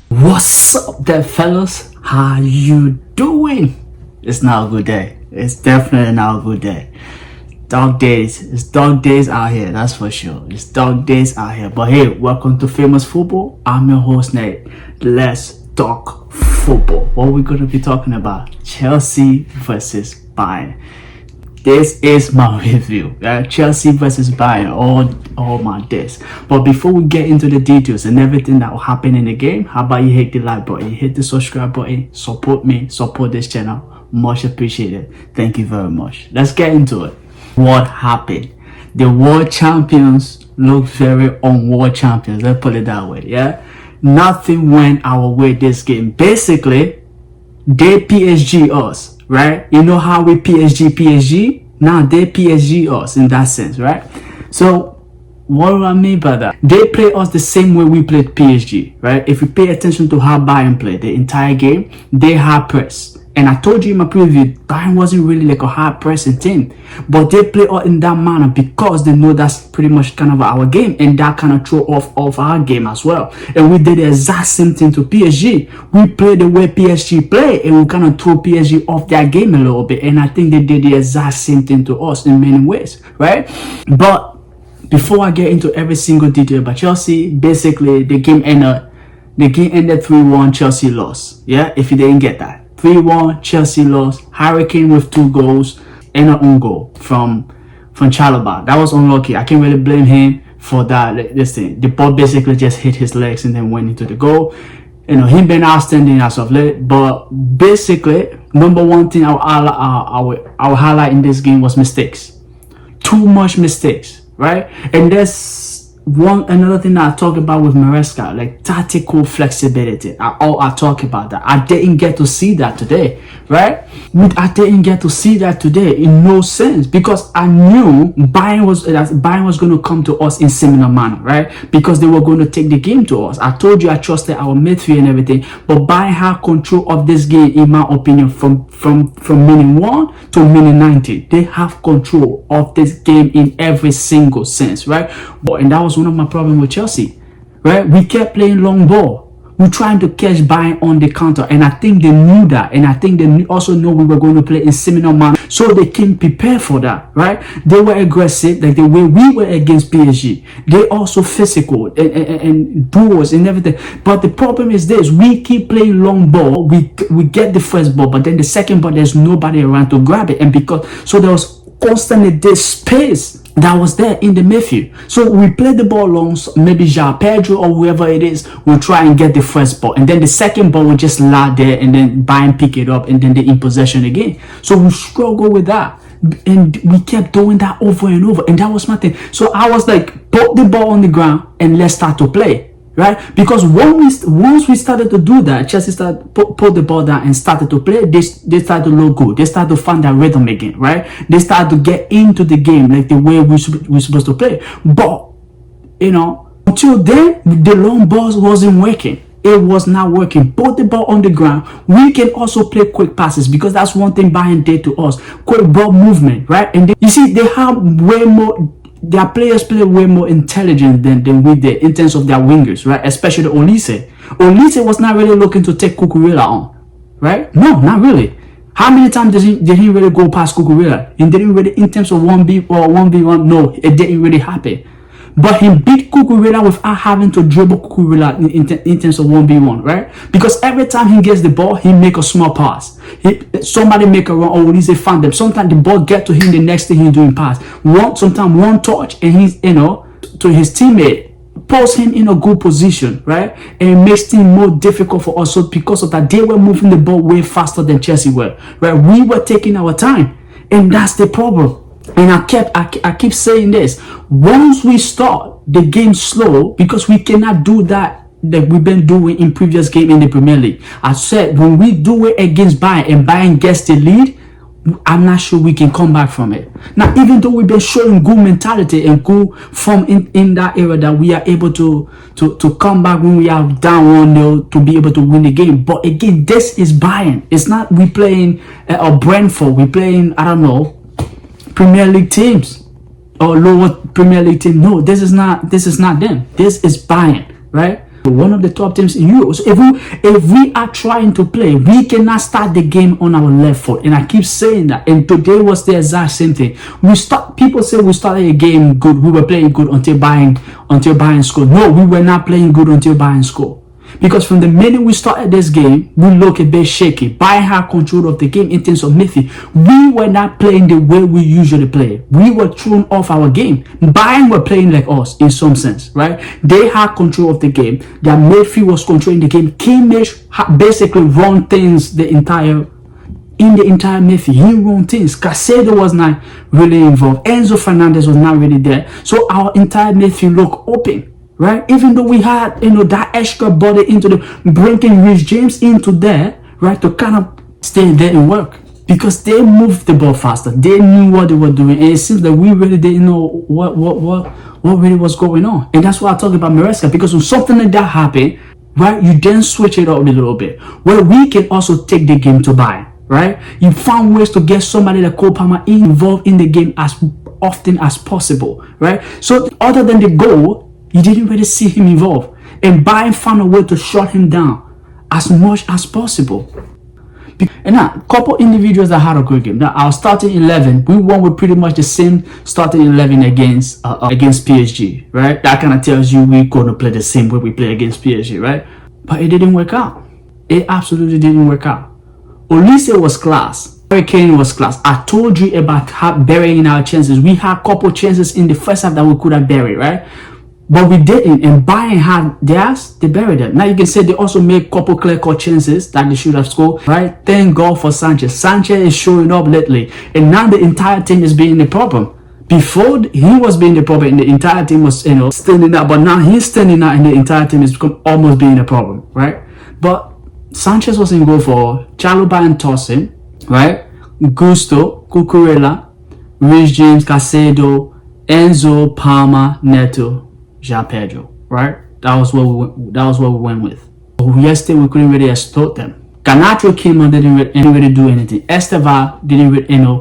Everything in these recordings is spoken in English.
What's up there, fellas? How you doing? It's not a good day. It's definitely not a good day. Dark days. It's dark days out here, that's for sure. It's dark days out here. But hey, welcome to Famous Football. I'm your host, Nate. Let's talk football. What we're going to be talking about? Chelsea versus Bayern. This is my review. Chelsea versus Bayern, all my days. But before we get into the details and everything that will happen in the game, how about you hit the like button, hit the subscribe button, support me, support this channel. Much appreciated. Thank you very much. Let's get into it. What happened? The world champions look very unworld champions. Let's put it that way. Yeah, nothing went our way this game. Basically, they PSG us. Right? You know how we PSG? Now they PSG us in that sense, right? So what do I mean by that? They play us the same way we played PSG, right? If you pay attention to how Bayern played the entire game, they hard press. And I told you in my preview, Bayern wasn't really like a hard pressing team, but they play us in that manner because they know that's pretty much kind of our game, and that kind of throw off our game as well. And we did the exact same thing to PSG. We played the way PSG play, and we kind of threw PSG off their game a little bit. And I think they did the exact same thing to us in many ways, right? But before I get into every single detail about Chelsea, basically the game ended 3-1. Chelsea lost. Yeah, if you didn't get that. 3-1, Chelsea lost. Hurricane with 2 goals and an own goal from Chalobah. That was unlucky. I can't really blame him for that. This thing, the ball basically just hit his legs and then went into the goal. You know, him been outstanding as of late. But basically, number one thing I'll highlight in this game was mistakes. Too much mistakes, right? And there's another thing that I talk about with Maresca, like tactical flexibility. I talk about that. I didn't get to see that today, right? I didn't get to see that today in no sense, because I knew Bayern was going to come to us in similar manner, right? Because they were going to take the game to us. I told you I trusted our midfield and everything, but Bayern had control of this game, in my opinion, from minute 1 to minute 90. They have control of this game in every single sense, right? And that was one of my problems with Chelsea, right? We kept playing long ball. We're trying to catch Bayern on the counter, and I think they knew that, and I think they also know we were going to play in similar manner, so they came prepared for that, right? They were aggressive, like the way we were against PSG. They also physical and duels and everything. But the problem is this: we keep playing long ball. We get the first ball, but then the second ball, there's nobody around to grab it, and so there was constantly this space that was there in the midfield. So we play the ball long, maybe João Pedro or whoever it is will try and get the first ball, and then the second ball will just lie there, and then Bayern pick it up, and then they in possession again. So we struggle with that, and we kept doing that over and over, and that was my thing. So I was like, put the ball on the ground and let's start to play. Right? Because once we started to do that, Chelsea started put the ball down and started to play. They started to look good. They started to find that rhythm again, right? They started to get into the game like the way we're supposed to play. But you know, until then, the long balls wasn't working. It was not working. Put the ball on the ground. We can also play quick passes, because that's one thing Bayern did to us. Quick ball movement, right? And you see, they have way more. Their players play way more intelligent than we did in terms of their wingers, right? Especially Olise. Olise was not really looking to take Cucurella on, right? No, not really. How many times did he really go past Cucurella? And didn't really, in terms of 1v or 1v1, no, it didn't really happen. But he beat Cucurella without having to dribble Cucurella in terms of 1v1, right? Because every time he gets the ball, he make a small pass. Somebody make a run, or Olise find them. Sometimes the ball get to him, the next thing he's doing pass. Sometimes one touch, and he's, to his teammate, puts him in a good position, right? And it makes things more difficult for us. So because of that, they were moving the ball way faster than Chelsea were, right? We were taking our time, and that's the problem. And I keep saying this: once we start the game slow, because we cannot do that we've been doing in previous game in the Premier League. I said, when we do it against Bayern and Bayern gets the lead, I'm not sure we can come back from it. Now, even though we've been showing good mentality and good form in that era, that we are able to come back when we are down 1-0 to be able to win the game. But again, this is Bayern. It's not we playing Brentford. We playing, I don't know, Premier League teams or lower Premier League team. No, this is not them. This is Bayern, right? One of the top teams in Europe. So if we are trying to play, we cannot start the game on our left foot. And I keep saying that. And today was the exact same thing. People say we started a game good. We were playing good until Bayern scored. No, we were not playing good until Bayern scored. Because from the minute we started this game, we look a bit shaky. Bayern had control of the game in terms of midfield. We were not playing the way we usually play. We were thrown off our game. Bayern were playing like us in some sense, right? They had control of the game. Their midfield was controlling the game. Kimmich basically run things in the entire midfield. He run things. Caicedo was not really involved. Enzo Fernandez was not really there. So our entire midfield looked open. Right, even though we had that extra body into the bringing Rich James into there, right, to kind of stay there and work because they moved the ball faster. They knew what they were doing, and it seems that we really didn't know what really was going on. And that's why I talk about Maresca, because when something like that happened, right, you then switch it up a little bit. Well, we can also take the game to Bayern, right? You found ways to get somebody like Cole Palmer involved in the game as often as possible, right? So other than the goal, you didn't really see him involved. And Bayern found a way to shut him down as much as possible. And now, a couple individuals that had a good game. Now, our starting 11, we won with pretty much the same starting 11 against PSG, right? That kind of tells you we're going to play the same way we play against PSG, right? But it didn't work out. It absolutely didn't work out. Olise was class. Harry Kane was class. I told you about burying our chances. We had a couple chances in the first half that we could have buried, right? But we didn't, and Bayern had theirs, they buried them. Now you can say they also made a couple clear-cut chances that they should have scored, right? Thank God for Sanchez. Sanchez is showing up lately, and now the entire team is being the problem. Before he was being the problem, and the entire team was, standing out, but now he's standing out, and the entire team is almost being a problem, right? But Sanchez was in goal for Chalobah and Tosin, right? Gusto, Cucurella, Rich James, Caicedo, Enzo, Palmer, Neto, Jean Pedro, right? That was what we went with. Yesterday we couldn't really exploit them. Garnacho came on, didn't really do anything. Esteva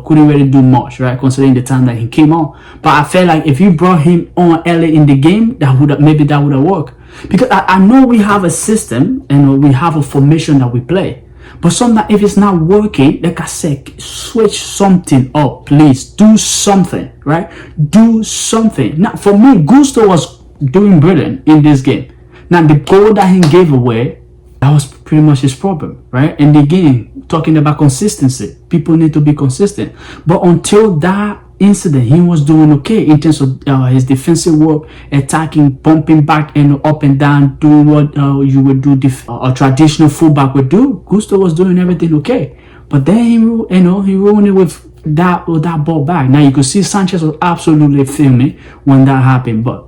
couldn't really do much, right? Considering the time that he came on. But I felt like if you brought him on early in the game, that would have worked. Because I know we have a system and we have a formation that we play. But sometimes if it's not working, like I said, switch something up, please. Do something, right? Do something. Now, for me, Gusto was doing brilliant in this game. Now, the goal that he gave away, that was pretty much his problem, right? And again, talking about consistency. People need to be consistent. But until that incident, he was doing okay in terms of his defensive work, attacking, pumping back and up and down, doing what you would do a traditional fullback would do. Gusto was doing everything okay, but then he ruined it with that ball back. Now you could see Sanchez was absolutely filming when that happened, but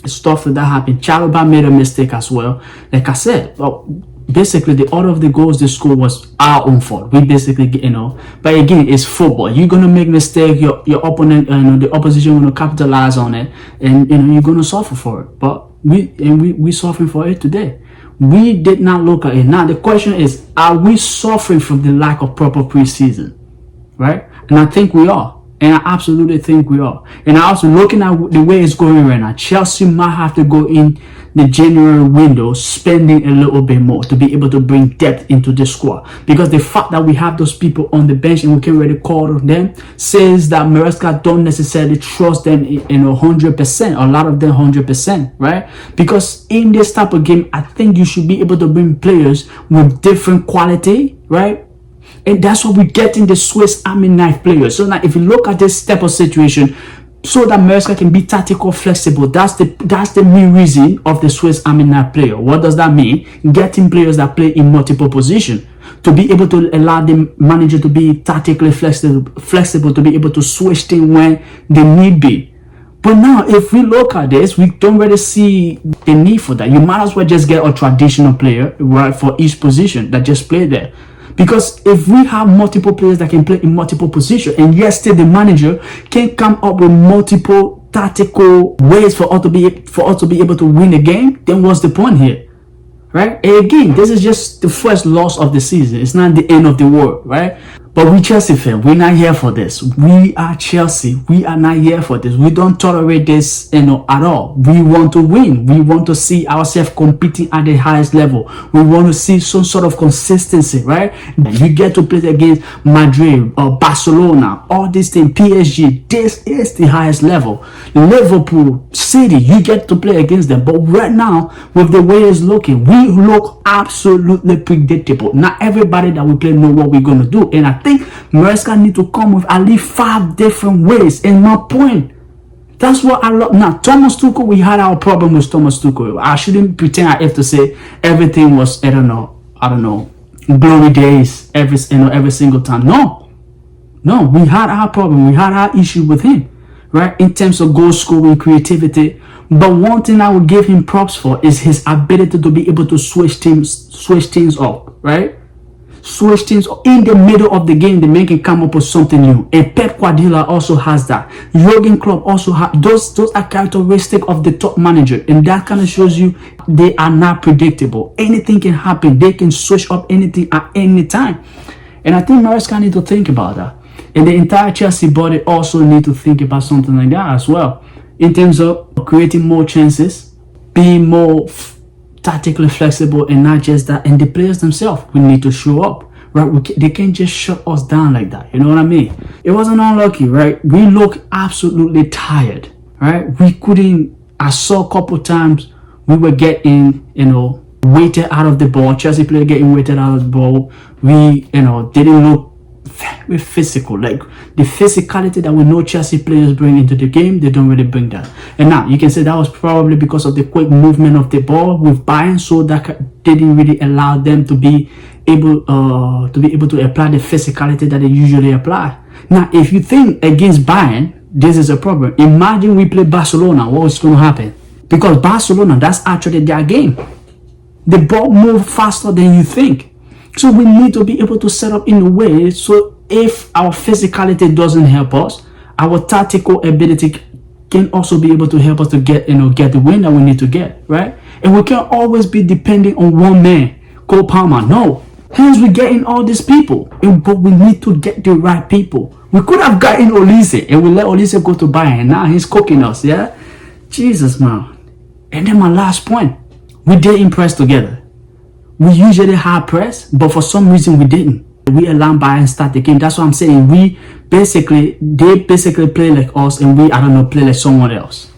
stuff like that happened. Chalobah made a mistake as well. Like I said, basically the order of the goals they scored was our own fault. We basically, but again, it's football. You're gonna make mistake. Your opponent, the opposition gonna capitalize on it, and you're gonna suffer for it. But we suffering for it today. We did not look at it. Now the question is, are we suffering from the lack of proper preseason? Right? And I think we are. And I absolutely think we are. And I also looking at the way it's going right now, Chelsea might have to go in the January window spending a little bit more to be able to bring depth into the squad. Because the fact that we have those people on the bench and we can really call on them says that Maresca don't necessarily trust them 100%, a lot of them 100%, right? Because in this type of game, I think you should be able to bring players with different quality, right? And that's what we get in the Swiss Army knife players. So now if you look at this type of situation, so that Maresca can be tactical flexible, that's the main reason of the Swiss Army knife player. What does that mean? Getting players that play in multiple positions to be able to allow the manager to be tactically flexible to be able to switch things when they need be. But now, if we look at this, we don't really see the need for that. You might as well just get a traditional player, right, for each position that just play there. Because if we have multiple players that can play in multiple positions, and yes, still the manager can come up with multiple tactical ways for us to be able to win the game, then what's the point here, right? And again, this is just the first loss of the season. It's not the end of the world, right? But we Chelsea fans, we're not here for this. We are Chelsea. We are not here for this. We don't tolerate this, at all. We want to win. We want to see ourselves competing at the highest level. We want to see some sort of consistency, right? You get to play against Madrid or Barcelona, all these things, PSG. This is the highest level. Liverpool, City, you get to play against them. But right now, with the way it's looking, we look absolutely predictable. Not everybody that we play know what we're going to do. And I think Maresca need to come with at least 5 different ways. And my point, that's what I love. Now, Thomas Tuchel, we had our problem with Thomas Tuchel. I shouldn't pretend I have to say everything was, I don't know, glory days every single time. No, we had our problem. We had our issue with him, right? In terms of goal scoring, creativity. But one thing I would give him props for is his ability to be able to switch things up, right? Switch things in the middle of the game. The man can come up with something new. And Pep Guardiola also has that. Jurgen Klopp also has those are characteristics of the top manager, and that kind of shows you they are not predictable. Anything can happen. They can switch up anything at any time. And I think Maresca need to think about that. And the entire Chelsea body also need to think about something like that as well. In terms of creating more chances, being more tactically flexible, and not just that. And the players themselves, we need to show up, right? They can't just shut us down like that. You know what I mean? It wasn't unlucky, right? We look absolutely tired, right? We couldn't. I saw a couple times we were getting, weighted out of the ball. Chelsea player getting weighted out of the ball. We, didn't look very physical. Like the physicality that we know Chelsea players bring into the game, they don't really bring that. And now you can say that was probably because of the quick movement of the ball with Bayern, so that didn't really allow them to be able to apply the physicality that they usually apply. Now, if you think against Bayern, this is a problem. Imagine we play Barcelona. What is going to happen? Because Barcelona, that's actually their game. The ball moves faster than you think. So we need to be able to set up in a way so if our physicality doesn't help us, our tactical ability can also be able to help us to get the win that we need to get, right? And we can't always be depending on one man, Cole Palmer. No. Hence we're getting all these people. But we need to get the right people. We could have gotten Olise and we let Olise go to Bayern. Now he's cooking us, yeah? Jesus, man. And then my last point. We did impress together. We usually hard press, but for some reason we didn't. We allowed Bayern start the game. That's what I'm saying. They basically play like us, and we, play like someone else.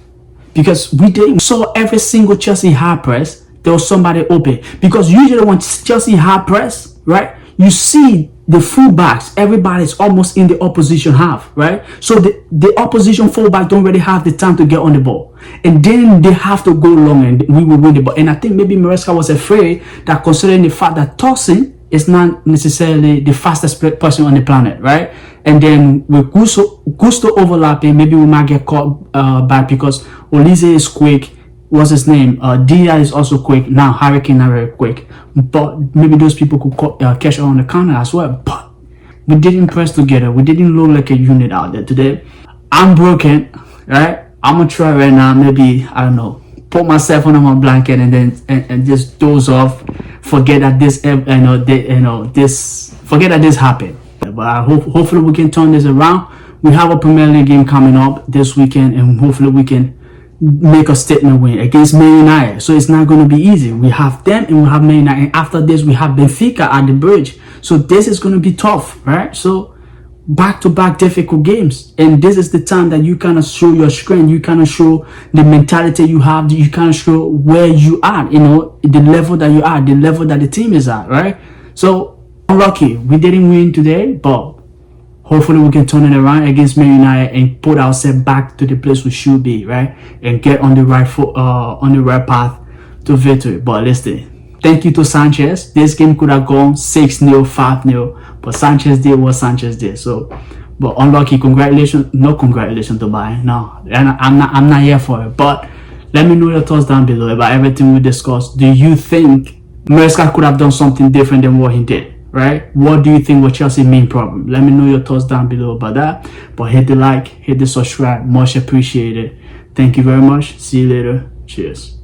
Because we didn't saw every single Chelsea hard press, there was somebody open. Because usually when Chelsea hard press, right, you see the fullbacks, everybody's almost in the opposition half, right? So the opposition fullback don't really have the time to get on the ball. And then they have to go long and we will win the ball. And I think maybe Maresca was afraid that, considering the fact that Tosin is not necessarily the fastest person on the planet, right? And then with Gusto overlapping, maybe we might get caught back because Olise is quick. What's his name? Dia is also quick. Now Harry Kane not very quick, but maybe those people could catch on the counter as well. But we didn't press together. We didn't look like a unit out there today. I'm broken, right? I'm gonna try right now. Maybe put myself under my blanket and then and just doze off. Forget that this forget that this happened. But hopefully we can turn this around. We have a Premier League game coming up this weekend, and hopefully we can make a statement win against Man United. So it's not going to be easy. We have them and we have Man United. And after this, we have Benfica at the bridge. So this is going to be tough, right? So back-to-back difficult games. And this is the time that you kind of show your strength. You kind of show the mentality you have. You kind of show where you are, the level that you are, the level that the team is at, right? So unlucky. We didn't win today, but hopefully we can turn it around against Man United and put ourselves back to the place we should be, right? And get on the right foot, on the right path to victory. But listen, thank you to Sanchez. This game could have gone 6-0, 5-0, but Sanchez did what Sanchez did. So, but unlucky. Congratulations, no congratulations to Bayern. No, and I'm not here for it. But let me know your thoughts down below about everything we discussed. Do you think Maresca could have done something different than what he did? Right? What do you think was Chelsea's main problem? Let me know your thoughts down below about that. But hit the like, hit the subscribe. Much appreciated. Thank you very much. See you later. Cheers.